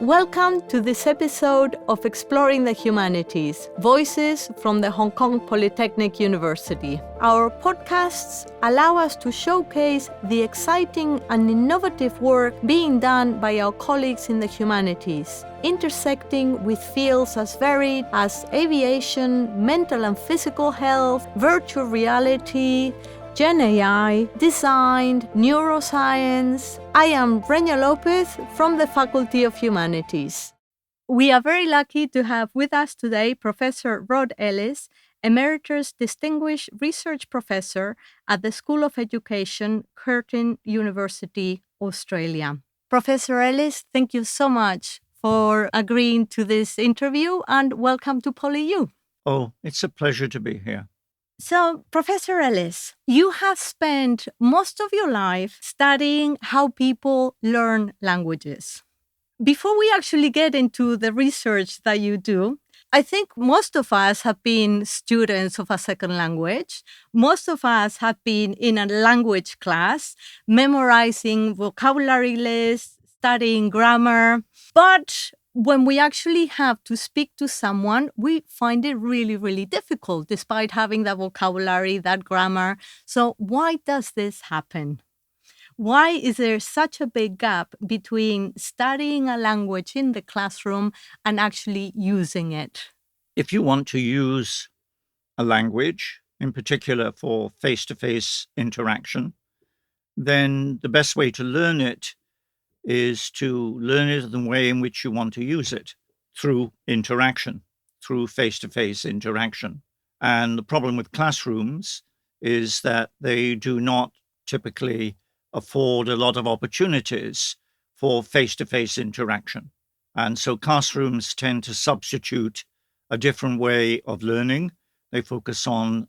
Welcome to this episode of Exploring the Humanities, Voices from the Hong Kong Polytechnic University. Our podcasts allow us to showcase the exciting and innovative work being done by our colleagues in the humanities, intersecting with fields as varied as aviation, mental and physical health, virtual reality, Gen AI, design, neuroscience. I am Brenya Lopez from the Faculty of Humanities. We are very lucky to have with us today Professor Rod Ellis, Emeritus Distinguished Research Professor at the School of Education, Curtin University, Australia. Professor Ellis, thank you so much for agreeing to this interview and welcome to PolyU. Oh, it's a pleasure to be here. So, Professor Ellis, you have spent most of your life studying how people learn languages. Before we actually get into the research that you do, I think most of us have been students of a second language. Most of us have been in a language class, memorizing vocabulary lists, studying grammar. But when we actually have to speak to someone, we find it really, really difficult, despite having that vocabulary, that grammar. So why does this happen? Why is there such a big gap between studying a language in the classroom and actually using it? If you want to use a language, in particular for face-to-face interaction, then the best way to learn it is to learn it in the way in which you want to use it, through interaction, through face-to-face interaction. And the problem with classrooms is that they do not typically afford a lot of opportunities for face-to-face interaction. And so classrooms tend to substitute a different way of learning. They focus on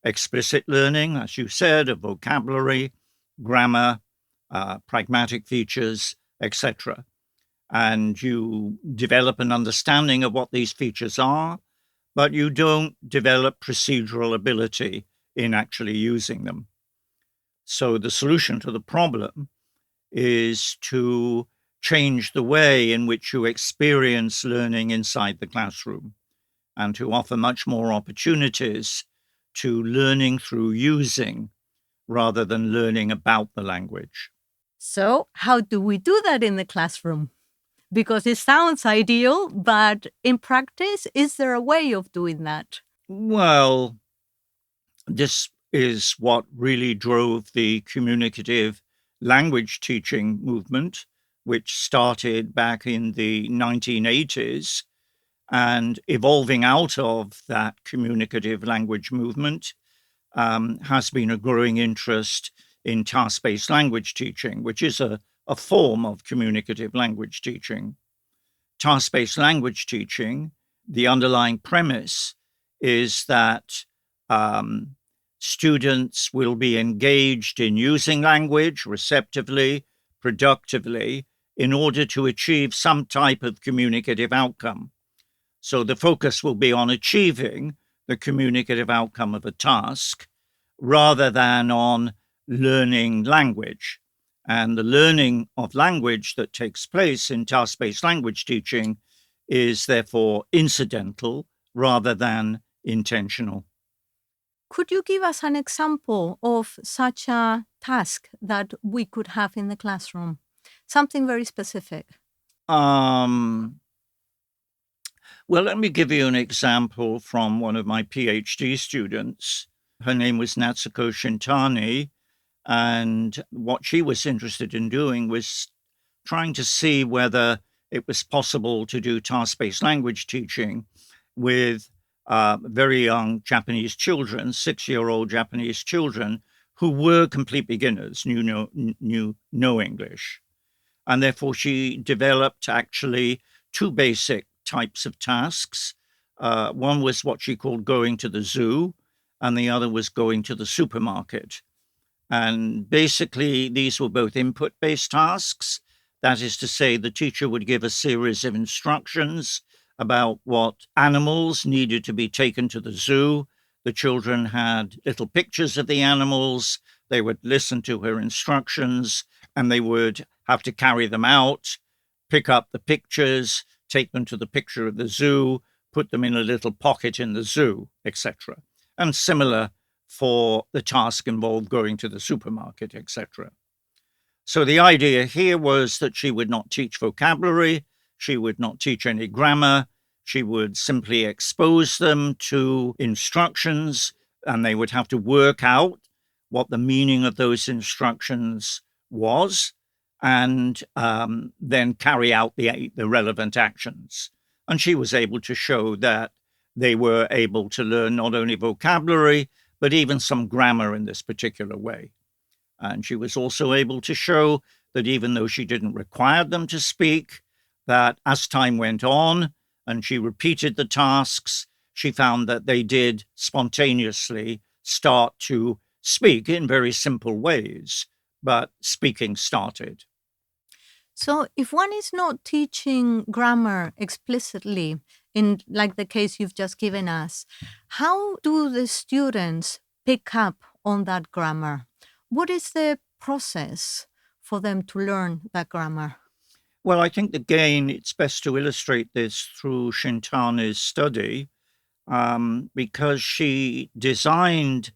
explicit learning, as you said, of vocabulary, grammar, pragmatic features, etc. And you develop an understanding of what these features are, but you don't develop procedural ability in actually using them. So the solution to the problem is to change the way in which you experience learning inside the classroom and to offer much more opportunities to learning through using rather than learning about the language. So, how do we do that in the classroom? Because it sounds ideal, but in practice, is there a way of doing that? Well, this is what really drove the communicative language teaching movement, which started back in the 1980s. And evolving out of that communicative language movement has been a growing interest in task-based language teaching, which is a form of communicative language teaching. Task-based language teaching, the underlying premise is that students will be engaged in using language receptively, productively, in order to achieve some type of communicative outcome. So the focus will be on achieving the communicative outcome of a task rather than on learning language. And the learning of language that takes place in task-based language teaching is therefore incidental rather than intentional. Could you give us an example of such a task that we could have in the classroom? Something very specific. Well, let me give you an example from one of my PhD students. Her name was Natsuko Shintani, and what she was interested in doing was trying to see whether it was possible to do task-based language teaching with very young Japanese children, 6-year-old Japanese children, who were complete beginners, knew no English. And therefore she developed actually two basic types of tasks. One was what she called going to the zoo, and the other was going to the supermarket. And basically, these were both input-based tasks. That is to say, the teacher would give a series of instructions about what animals needed to be taken to the zoo. The children had little pictures of the animals. They would listen to her instructions, and they would have to carry them out, pick up the pictures, take them to the picture of the zoo, put them in a little pocket in the zoo, etc. And similar for the task involved going to the supermarket, etc. So the idea here was that she would not teach vocabulary, she would not teach any grammar, she would simply expose them to instructions, and they would have to work out what the meaning of those instructions was, and then carry out the relevant actions. And she was able to show that they were able to learn not only vocabulary, but even some grammar in this particular way. And she was also able to show that even though she didn't require them to speak, that as time went on and she repeated the tasks, she found that they did spontaneously start to speak in very simple ways, but speaking started. So, if one is not teaching grammar explicitly, in like the case you've just given us, how do the students pick up on that grammar? What is the process for them to learn that grammar? Well, I think again, it's best to illustrate this through Shintani's study, because she designed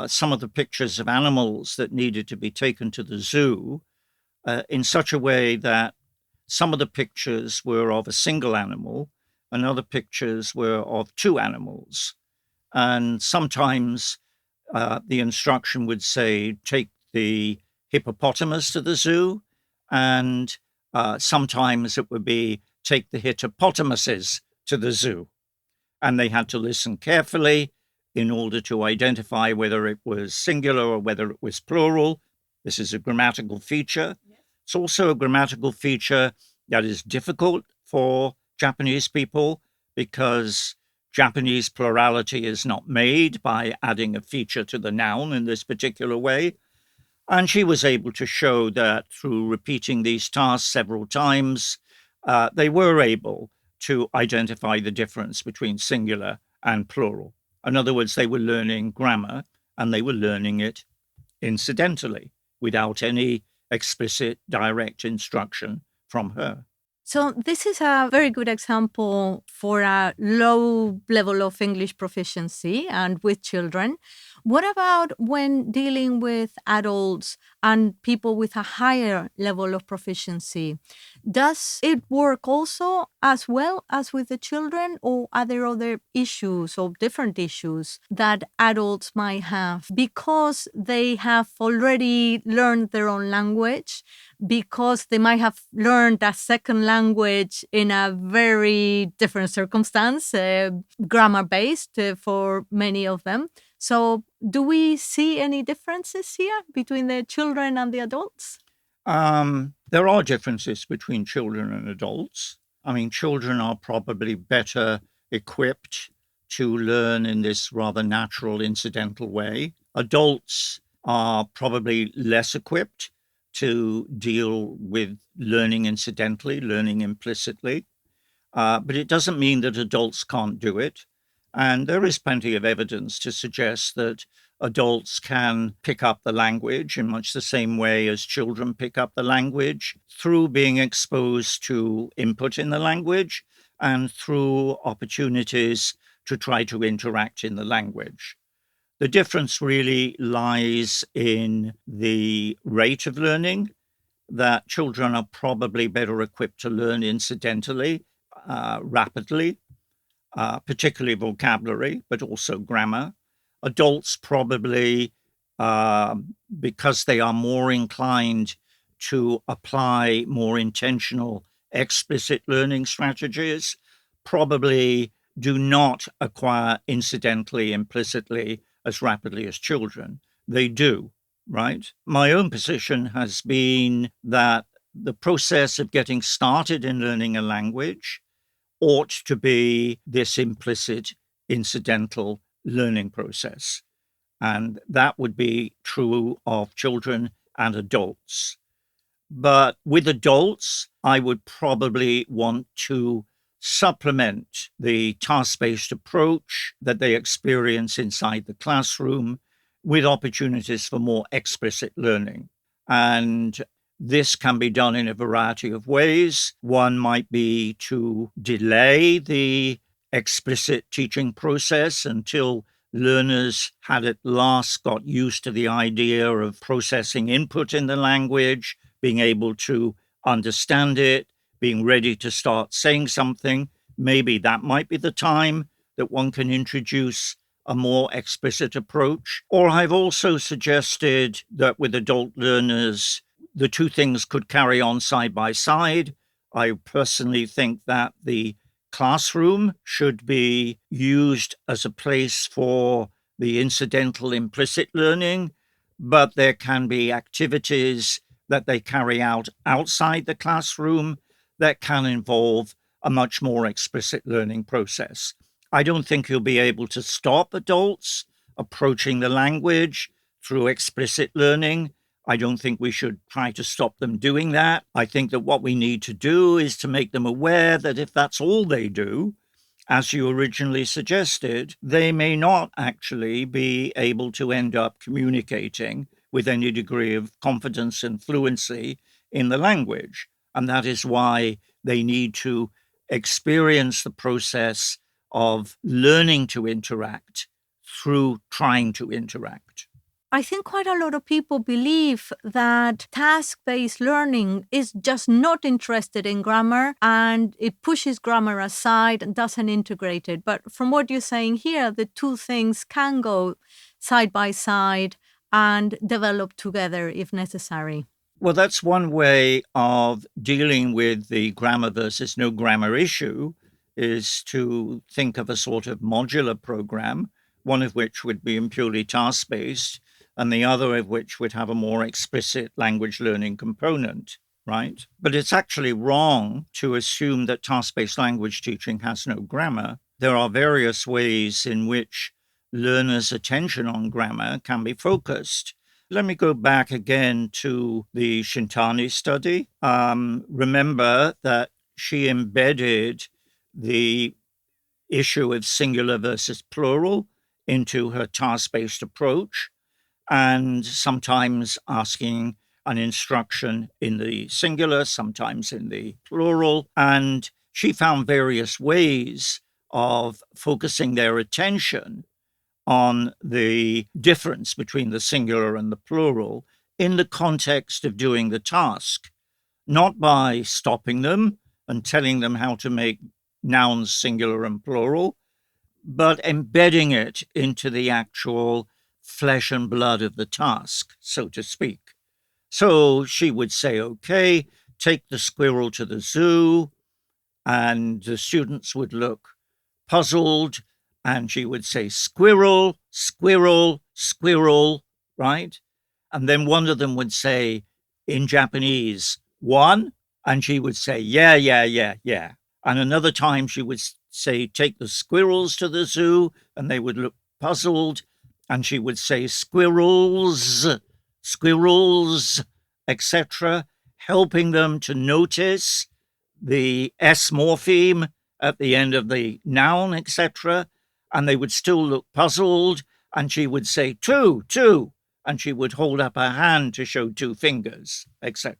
some of the pictures of animals that needed to be taken to the zoo in such a way that some of the pictures were of a single animal and other pictures were of two animals. And sometimes the instruction would say, take the hippopotamus to the zoo, and sometimes it would be, take the hippopotamuses to the zoo. And they had to listen carefully in order to identify whether it was singular or whether it was plural. This is a grammatical feature. It's also a grammatical feature that is difficult for Japanese people because Japanese plurality is not made by adding a feature to the noun in this particular way. And she was able to show that through repeating these tasks several times, they were able to identify the difference between singular and plural. In other words, they were learning grammar and they were learning it incidentally without any explicit direct instruction from her. So, this is a very good example for a low level of English proficiency and with children. What about when dealing with adults and people with a higher level of proficiency? Does it work also as well as with the children, or are there other issues or different issues that adults might have because they have already learned their own language, because they might have learned a second language in a very different circumstance, grammar-based for many of them? So do we see any differences here between the children and the adults? There are differences between children and adults. I mean, children are probably better equipped to learn in this rather natural, incidental way. Adults are probably less equipped to deal with learning incidentally, learning implicitly. But it doesn't mean that adults can't do it. And there is plenty of evidence to suggest that adults can pick up the language in much the same way as children pick up the language through being exposed to input in the language and through opportunities to try to interact in the language. The difference really lies in the rate of learning, that children are probably better equipped to learn incidentally, rapidly, particularly vocabulary, but also grammar. Adults probably, because they are more inclined to apply more intentional, explicit learning strategies, probably do not acquire incidentally, implicitly as rapidly as children. They do, right? My own position has been that the process of getting started in learning a language ought to be this implicit, incidental learning process. And that would be true of children and adults. But with adults, I would probably want to supplement the task-based approach that they experience inside the classroom with opportunities for more explicit learning. And This can be done in a variety of ways. One might be to delay the explicit teaching process until learners had at last got used to the idea of processing input in the language, being able to understand it, being ready to start saying something. Maybe that might be the time that one can introduce a more explicit approach. Or I've also suggested that with adult learners, the two things could carry on side by side. I personally think that the classroom should be used as a place for the incidental implicit learning, but there can be activities that they carry out outside the classroom that can involve a much more explicit learning process. I don't think you'll be able to stop adults approaching the language through explicit learning. I don't think we should try to stop them doing that. I think that what we need to do is to make them aware that if that's all they do, as you originally suggested, they may not actually be able to end up communicating with any degree of confidence and fluency in the language. And that is why they need to experience the process of learning to interact through trying to interact. I think quite a lot of people believe that task-based learning is just not interested in grammar and it pushes grammar aside and doesn't integrate it. But from what you're saying here, the two things can go side by side and develop together if necessary. Well, that's one way of dealing with the grammar versus no grammar issue, is to think of a sort of modular program, one of which would be purely task-based, and the other of which would have a more explicit language learning component, right? But it's actually wrong to assume that task-based language teaching has no grammar. There are various ways in which learners' attention on grammar can be focused. Let me go back again to the Shintani study. Remember that she embedded the issue of singular versus plural into her task-based approach, and sometimes asking an instruction in the singular, sometimes in the plural. And she found various ways of focusing their attention on the difference between the singular and the plural in the context of doing the task, not by stopping them and telling them how to make nouns singular and plural, but embedding it into the actual flesh and blood of the task, so to speak. So she would say, okay, take the squirrel to the zoo, and the students would look puzzled, and she would say, squirrel, squirrel, squirrel, right? And then one of them would say in Japanese, one, and she would say, yeah, yeah, yeah, yeah. And another time she would say, take the squirrels to the zoo, and they would look puzzled, and she would say, squirrels, squirrels, etc., helping them to notice the S morpheme at the end of the noun, etc., and they would still look puzzled, and she would say, two, two, and she would hold up her hand to show two fingers, etc.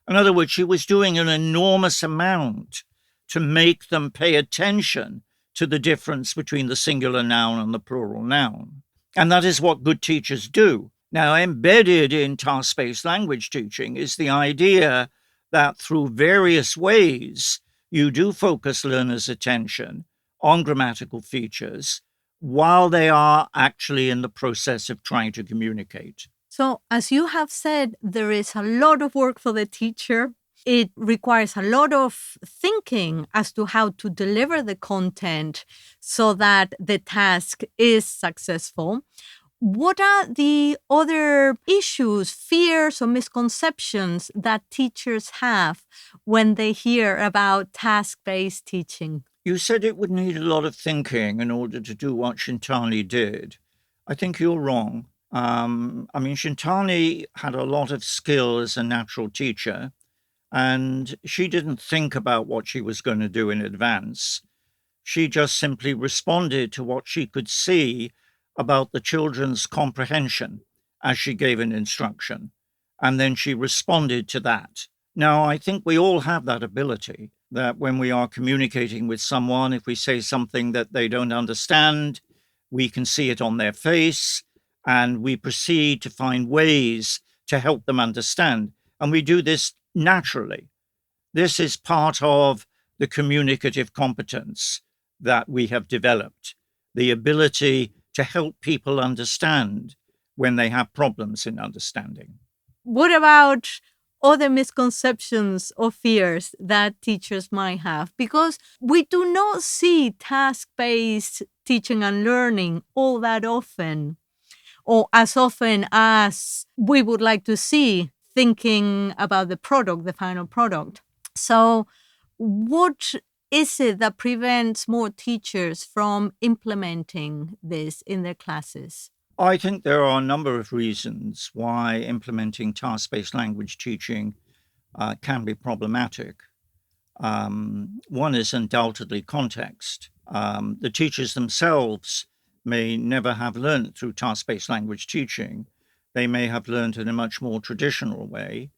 In other words, she was doing an enormous amount to make them pay attention to the difference between the singular noun and the plural noun. And that is what good teachers do. Now, embedded in task-based language teaching is the idea that through various ways, you do focus learners' attention on grammatical features while they are actually in the process of trying to communicate. So, as you have said, there is a lot of work for the teacher. It requires a lot of thinking as to how to deliver the content so that the task is successful. What are the other issues, fears, or misconceptions that teachers have when they hear about task-based teaching? You said it would need a lot of thinking in order to do what Shintani did. I think you're wrong. Shintani had a lot of skill as a natural teacher, and she didn't think about what she was going to do in advance. She just simply responded to what she could see about the children's comprehension as she gave an instruction. and then she responded to that. Now, I think we all have that ability, that when we are communicating with someone, if we say something that they don't understand, we can see it on their face, and we proceed to find ways to help them understand. And we do this naturally. This is part of the communicative competence that we have developed, the ability to help people understand when they have problems in understanding. What about other misconceptions or fears that teachers might have? Because we do not see task based teaching and learning all that often, or as often as we would like to see, thinking about the product, the final product. So, what is it that prevents more teachers from implementing this in their classes? I think there are a number of reasons why implementing task-based language teaching can be problematic. One is undoubtedly context. The teachers themselves may never have learned through task-based language teaching. They may have learned in a much more traditional way.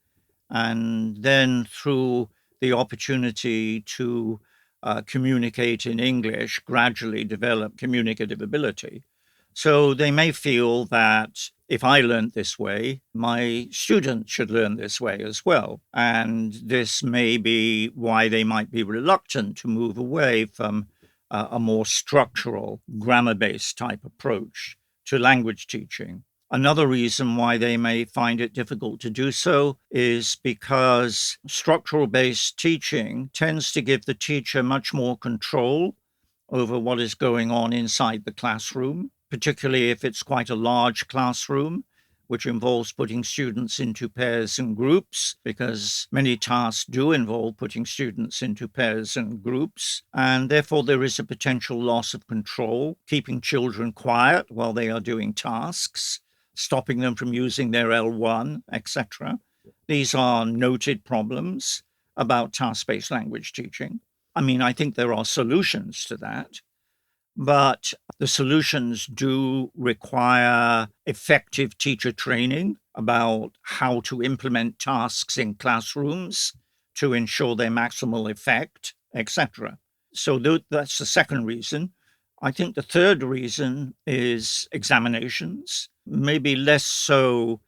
And then through the opportunity to communicate in English, gradually develop communicative ability. So they may feel that if I learned this way, my students should learn this way as well. And this may be why they might be reluctant to move away from a more structural, grammar-based type approach to language teaching. Another reason why they may find it difficult to do so is because structural-based teaching tends to give the teacher much more control over what is going on inside the classroom, particularly if it's quite a large classroom, which involves putting students into pairs and groups, because many tasks do involve putting students into pairs and groups. And therefore, there is a potential loss of control, keeping children quiet while they are doing tasks, stopping them from using their L1, etc. These are noted problems about task-based language teaching. I mean, I think there are solutions to that, but the solutions do require effective teacher training about how to implement tasks in classrooms to ensure their maximal effect, etc. So that's the second reason. I think the third reason is examinations, maybe less so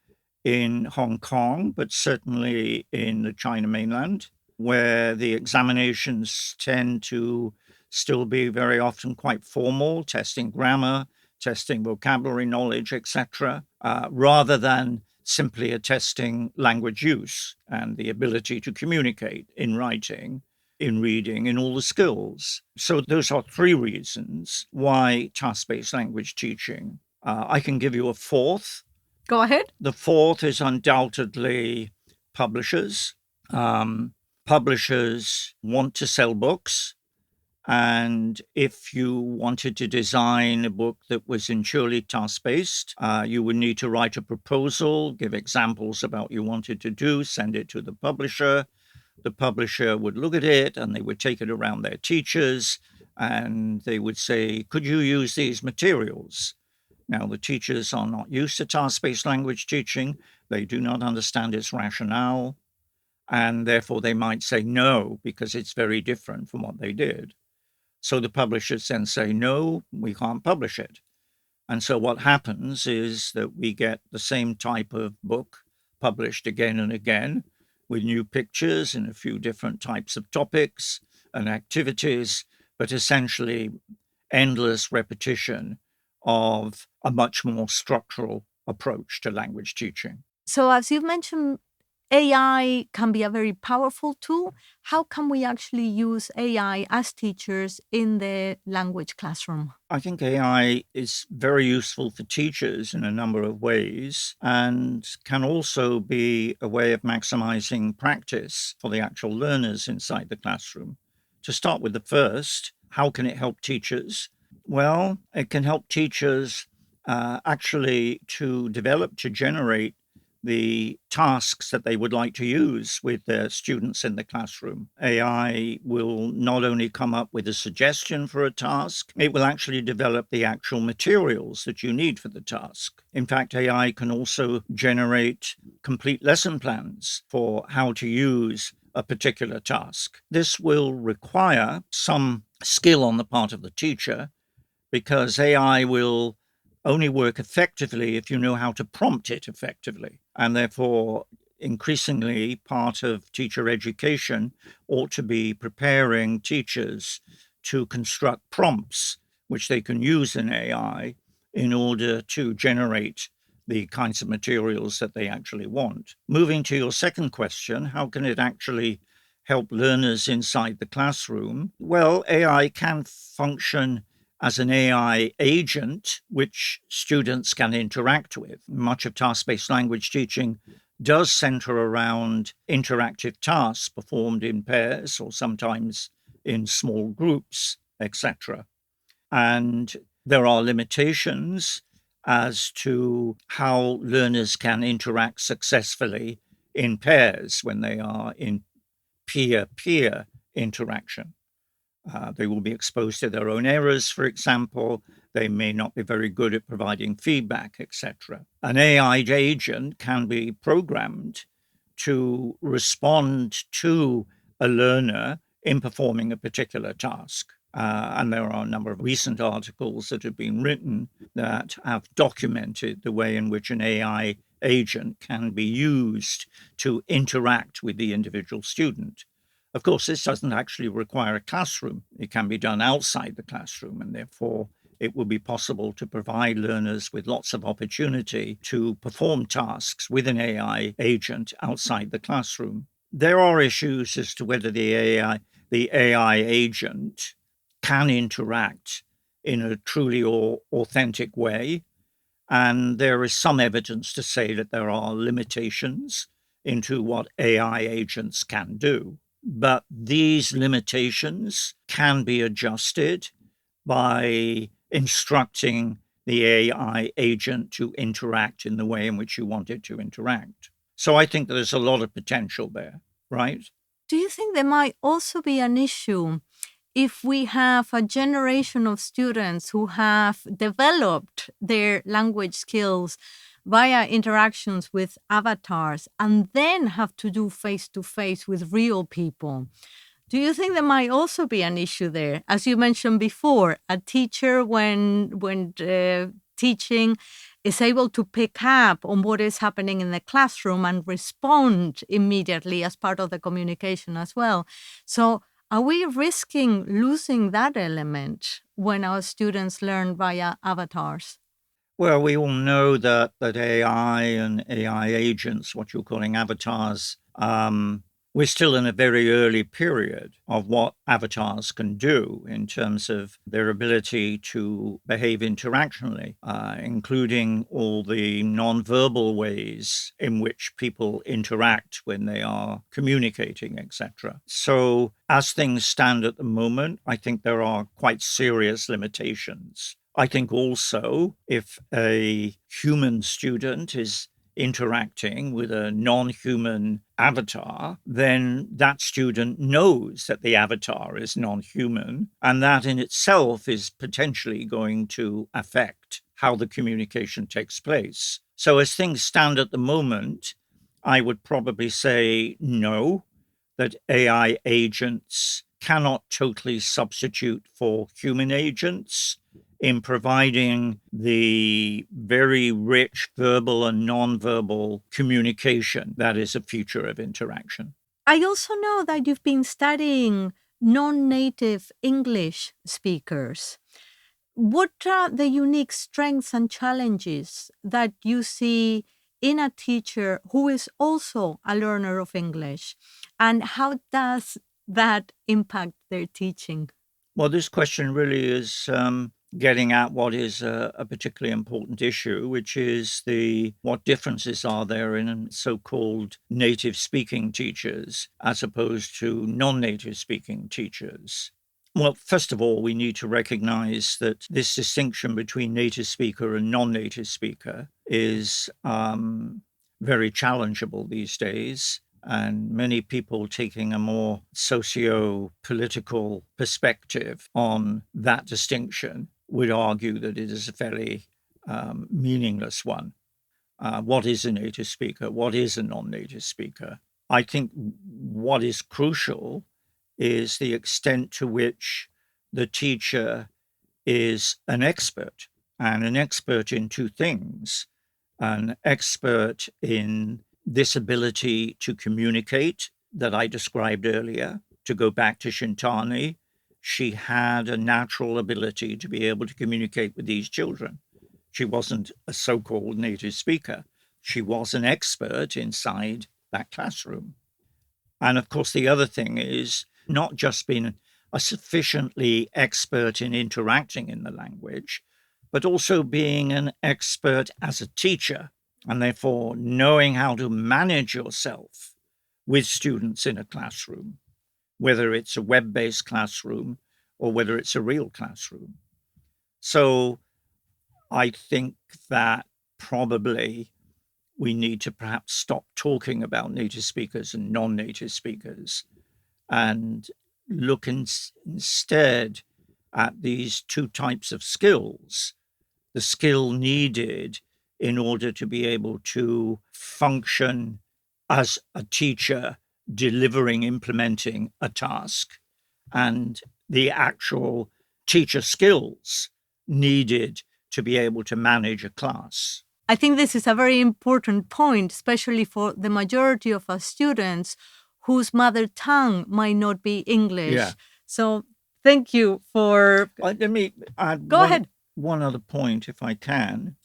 in Hong Kong, but certainly in the China mainland, where the examinations tend to still be very often quite formal, testing grammar, testing vocabulary knowledge, etc., rather than simply attesting language use and the ability to communicate in writing, in reading, in all the skills. So those are three reasons why task-based language teaching. I can give you a fourth. Go ahead. The fourth is undoubtedly publishers. Publishers want to sell books. And if you wanted to design a book that was entirely task-based, you would need to write a proposal, give examples about what you wanted to do, send it to the publisher. The publisher would look at it and they would take it around their teachers and they would say, could you use these materials? Now, the teachers are not used to task-based language teaching. They do not understand its rationale. And therefore, they might say no, because it's very different from what they did. So the publishers then say, no, we can't publish it. And so what happens is that we get the same type of book published again and again with new pictures and a few different types of topics and activities, but essentially endless repetition of a much more structural approach to language teaching. So, as you've mentioned, AI can be a very powerful tool. How can we actually use AI as teachers in the language classroom? I think AI is very useful for teachers in a number of ways and can also be a way of maximizing practice for the actual learners inside the classroom. To start with the first, how can it help teachers? Well, it can help teachers actually to generate the tasks that they would like to use with their students in the classroom. AI will not only come up with a suggestion for a task, it will actually develop the actual materials that you need for the task. In fact, AI can also generate complete lesson plans for how to use a particular task. This will require some skill on the part of the teacher, because AI will only work effectively if you know how to prompt it effectively. And therefore, increasingly, part of teacher education ought to be preparing teachers to construct prompts which they can use in AI in order to generate the kinds of materials that they actually want. Moving to your second question, how can it actually help learners inside the classroom? Well, AI can function as an AI agent, which students can interact with. Much of task-based language teaching does center around interactive tasks performed in pairs or sometimes in small groups, etc. And there are limitations as to how learners can interact successfully in pairs when they are in peer-peer interaction. They will be exposed to their own errors, for example. They may not be very good at providing feedback, etc. An AI agent can be programmed to respond to a learner in performing a particular task. And there are a number of recent articles that have been written that have documented the way in which an AI agent can be used to interact with the individual student. Of course, this doesn't actually require a classroom. It can be done outside the classroom, and therefore it will be possible to provide learners with lots of opportunity to perform tasks with an AI agent outside the classroom. There are issues as to whether the AI agent can interact in a truly authentic way. And there is some evidence to say that there are limitations into what AI agents can do. But these limitations can be adjusted by instructing the AI agent to interact in the way in which you want it to interact. So I think there's a lot of potential there, right? Do you think there might also be an issue if we have a generation of students who have developed their language skills via interactions with avatars and then have to do face to face with real people? Do you think there might also be an issue there? As you mentioned before, a teacher, when teaching, is able to pick up on what is happening in the classroom and respond immediately as part of the communication as well. So, are we risking losing that element when our students learn via avatars? Well, we all know that AI and AI agents, what you're calling avatars, we're still in a very early period of what avatars can do in terms of their ability to behave interactionally, including all the nonverbal ways in which people interact when they are communicating, etc. So, as things stand at the moment, I think there are quite serious limitations. I think also if a human student is interacting with a non-human avatar, then that student knows that the avatar is non-human, and that in itself is potentially going to affect how the communication takes place. So as things stand at the moment, I would probably say no, that AI agents cannot totally substitute for human agents in providing the very rich verbal and nonverbal communication that is a feature of interaction. I also know that you've been studying non-native English speakers. What are the unique strengths and challenges that you see in a teacher who is also a learner of English? And how does that impact their teaching? Well, this question really is getting at what is a particularly important issue, which is the what differences are there in so-called native speaking teachers as opposed to non-native speaking teachers. Well, first of all, we need to recognize that this distinction between native speaker and non-native speaker is very challengeable these days. And many people taking a more socio-political perspective on that distinction would argue that it is a fairly meaningless one. What is a native speaker? What is a non-native speaker? I think what is crucial is the extent to which the teacher is an expert, and an expert in two things: an expert in this ability to communicate that I described earlier. To go back to Shintani, she had a natural ability to be able to communicate with these children. She wasn't a so-called native speaker. She was an expert inside that classroom. And of course, the other thing is not just being a sufficiently expert in interacting in the language, but also being an expert as a teacher, and therefore knowing how to manage yourself with students in a classroom, whether it's a web-based classroom or whether it's a real classroom. So I think that probably we need to perhaps stop talking about native speakers and non-native speakers and look instead at these two types of skills: the skill needed in order to be able to function as a teacher delivering, implementing a task, and the actual teacher skills needed to be able to manage a class. I think this is a very important point, especially for the majority of our students whose mother tongue might not be English. Yeah. So thank you for... Let me add Go ahead. one other point, if I can.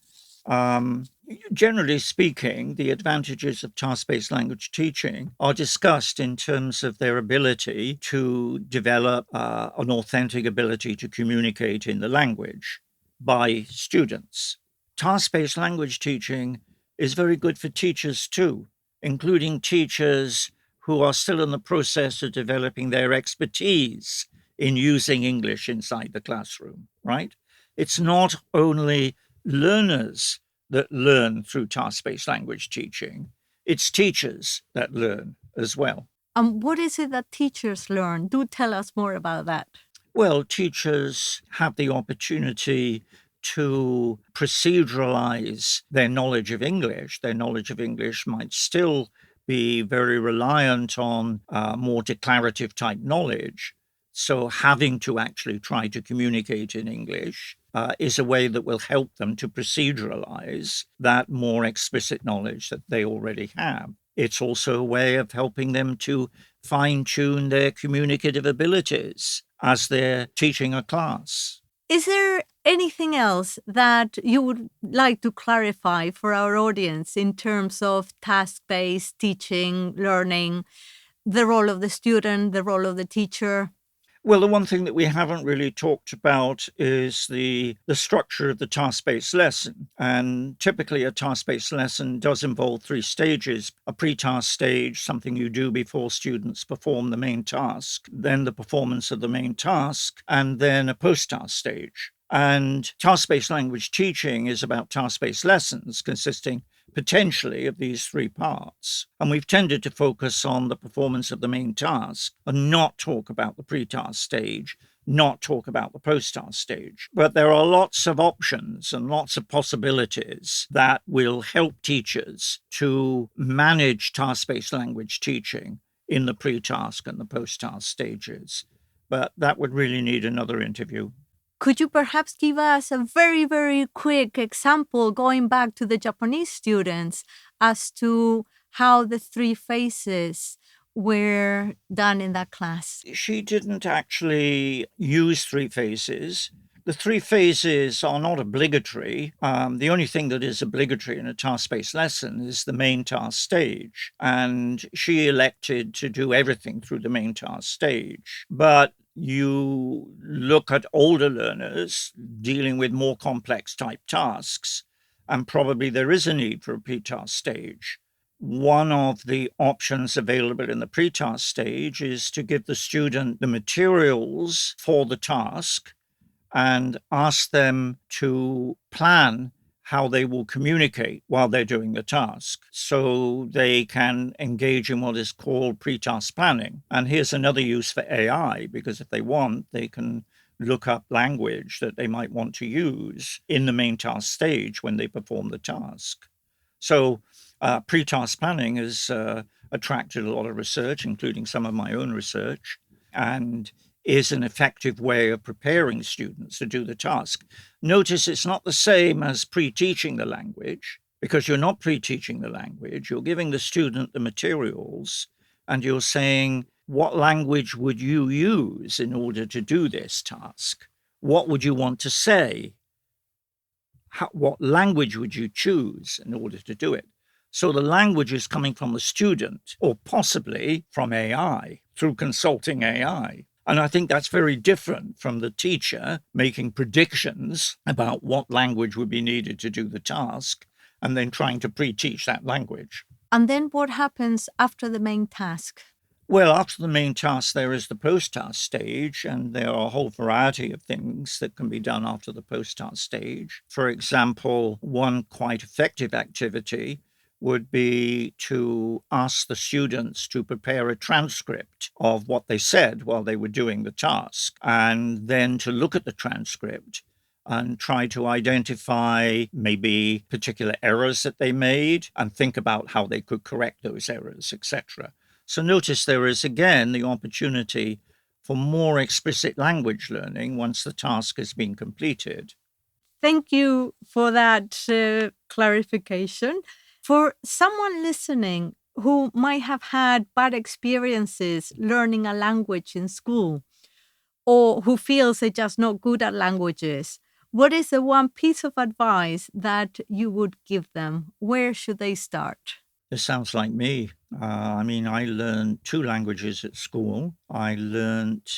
Generally speaking, the advantages of task-based language teaching are discussed in terms of their ability to develop an authentic ability to communicate in the language by students. Task-based language teaching is very good for teachers too, including teachers who are still in the process of developing their expertise in using English inside the classroom, right? It's not only learners that learn through task-based language teaching, it's teachers that learn as well. What is it that teachers learn? Do tell us more about that. Well, teachers have the opportunity to proceduralize their knowledge of English. Their knowledge of English might still be very reliant on more declarative type knowledge. So having to actually try to communicate in English is a way that will help them to proceduralize that more explicit knowledge that they already have. It's also a way of helping them to fine-tune their communicative abilities as they're teaching a class. Is there anything else that you would like to clarify for our audience in terms of task-based teaching, learning, the role of the student, the role of the teacher? Well, the one thing that we haven't really talked about is the structure of the task-based lesson. And typically a task-based lesson does involve three stages: a pre-task stage, something you do before students perform the main task, then the performance of the main task, and then a post-task stage. And task-based language teaching is about task-based lessons consisting potentially of these three parts. And we've tended to focus on the performance of the main task and not talk about the pre-task stage, not talk about the post-task stage. But there are lots of options and lots of possibilities that will help teachers to manage task-based language teaching in the pre-task and the post-task stages. But that would really need another interview. Could you perhaps give us a very, very quick example, going back to the Japanese students, as to how the three phases were done in that class? She didn't actually use three phases. The three phases are not obligatory. The only thing that is obligatory in a task-based lesson is the main task stage. And she elected to do everything through the main task stage. But you look at older learners dealing with more complex type tasks, and probably there is a need for a pre-task stage. One of the options available in the pre-task stage is to give the student the materials for the task and ask them to plan how they will communicate while they're doing the task. So they can engage in what is called pre-task planning. And here's another use for AI, because if they want, they can look up language that they might want to use in the main task stage when they perform the task. So pre-task planning has attracted a lot of research, including some of my own research, and is an effective way of preparing students to do the task. Notice it's not the same as pre-teaching the language, because you're not pre-teaching the language. You're giving the student the materials, and you're saying, what language would you use in order to do this task? What would you want to say? What language would you choose in order to do it? So the language is coming from the student, or possibly from AI, through consulting AI. And I think that's very different from the teacher making predictions about what language would be needed to do the task, and then trying to pre-teach that language. And then what happens after the main task? Well, after the main task, there is the post-task stage, and there are a whole variety of things that can be done after the post-task stage. For example, one quite effective activity would be to ask the students to prepare a transcript of what they said while they were doing the task, and then to look at the transcript and try to identify maybe particular errors that they made and think about how they could correct those errors, etc. So notice there is again the opportunity for more explicit language learning once the task has been completed. Thank you for that clarification. For someone listening who might have had bad experiences learning a language in school, or who feels they're just not good at languages, what is the one piece of advice that you would give them? Where should they start? This sounds like me. I learned 2 languages at school. I learned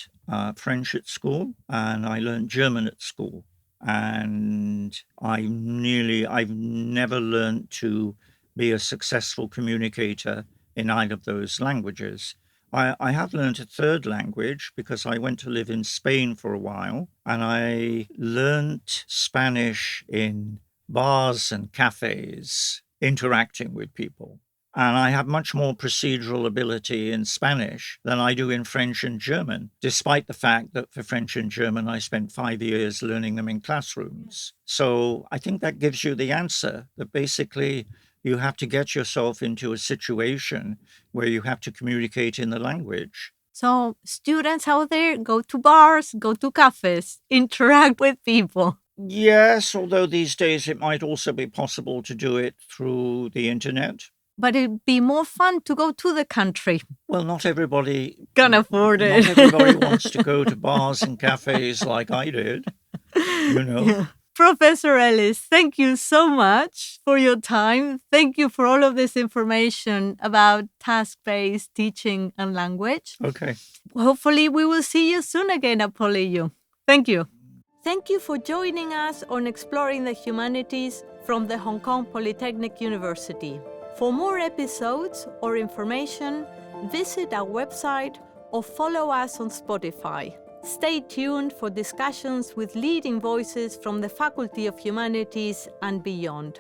French at school, and I learned German at school. And I've never learned to be a successful communicator in either of those languages. I have learned a 3rd language because I went to live in Spain for a while, and I learned Spanish in bars and cafes, interacting with people. And I have much more procedural ability in Spanish than I do in French and German, despite the fact that for French and German, I spent 5 years learning them in classrooms. So I think that gives you the answer, that basically you have to get yourself into a situation where you have to communicate in the language. So students out there, go to bars, go to cafes, interact with people. Yes, although these days it might also be possible to do it through the internet. But it'd be more fun to go to the country. Well, not everybody Can afford it. Not everybody wants to go to bars and cafes like I did, you know. Yeah. Professor Ellis, thank you so much for your time. Thank you for all of this information about task-based teaching and language. Okay. Hopefully we will see you soon again at PolyU. Thank you. Thank you for joining us on Exploring the Humanities from the Hong Kong Polytechnic University. For more episodes or information, visit our website or follow us on Spotify. Stay tuned for discussions with leading voices from the Faculty of Humanities and beyond.